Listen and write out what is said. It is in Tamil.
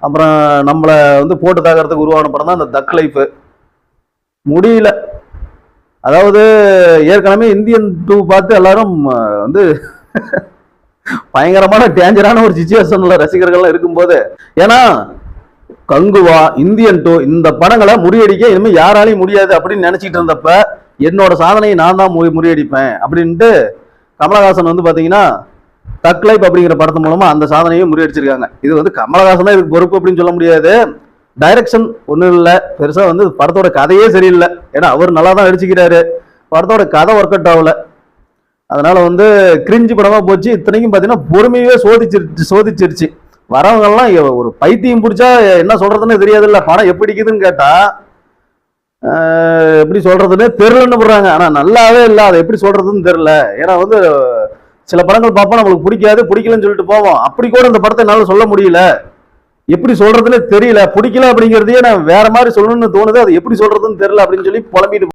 அப்புறம் நம்மளை வந்து போட்டு தாக்கிறதுக்கு உருவான படம் தான் அந்த தக் லைஃப். முடியல. அதாவது ஏற்கனவே இந்தியன் 2 பார்த்து எல்லாரும் வந்து பயங்கரமான டேஞ்சரான ஒரு சிச்சுவேஷன்ல ரசிகர்கள்லாம் இருக்கும்போது, ஏன்னா கங்குவா, இந்தியன் 2 இந்த படங்களை முறியடிக்க இனிமே யாராலையும் முடியாது அப்படின்னு நினைச்சிட்டு இருந்தப்ப, என்னோட சாதனையை நான் தான் முறியடிப்பேன் அப்படின்ட்டு கமலஹாசன் வந்து பாத்தீங்கன்னா தக் லைஃப் அப்படிங்கிற படத்து மூலமா அந்த சாதனையும் முறியடிச்சிருக்காங்க. இது வந்து கமலஹாசன் தான் இதுக்கு பொறுப்பு அப்படின்னு சொல்ல முடியாது. டைரக்ஷன் ஒன்றும் இல்லை பெருசா, வந்து படத்தோட கதையே சரியில்லை. ஏன்னா அவர் நல்லா தான் அடிச்சுக்கிறாரு, படத்தோட கதை ஒர்க் அவுட் ஆகல. அதனால வந்து கிரிஞ்சு படமா போச்சு. இத்தனைக்கும் பாத்தீங்கன்னா பொறுமையே சோதிச்சிருச்சு. வரவங்க எல்லாம் ஒரு பைத்தியம் பிடிச்சா என்ன சொல்றதுன்னு தெரியாது. இல்ல படம் எப்படி இருக்குதுன்னு கேட்டா எப்படி சொல்றதுன்னு தெரியலன்னு போடுறாங்க. ஆனா நல்லாவே இல்லை, அதை எப்படி சொல்றதுன்னு தெரியல. ஏன்னா வந்து சில படங்கள் பார்ப்போம், நம்மளுக்கு பிடிக்காது, பிடிக்கலன்னு சொல்லிட்டு போவோம். அப்படி கூட இந்த படத்தை என்னால சொல்ல முடியல, எப்படி சொல்றதுன்னு தெரியல. பிடிக்கல அப்படிங்கிறதையே நான் வேற மாதிரி சொல்லணும்னு தோணுது, அது எப்படி சொல்றதுன்னு தெரியல அப்படின்னு சொல்லி புலம்பிட்டு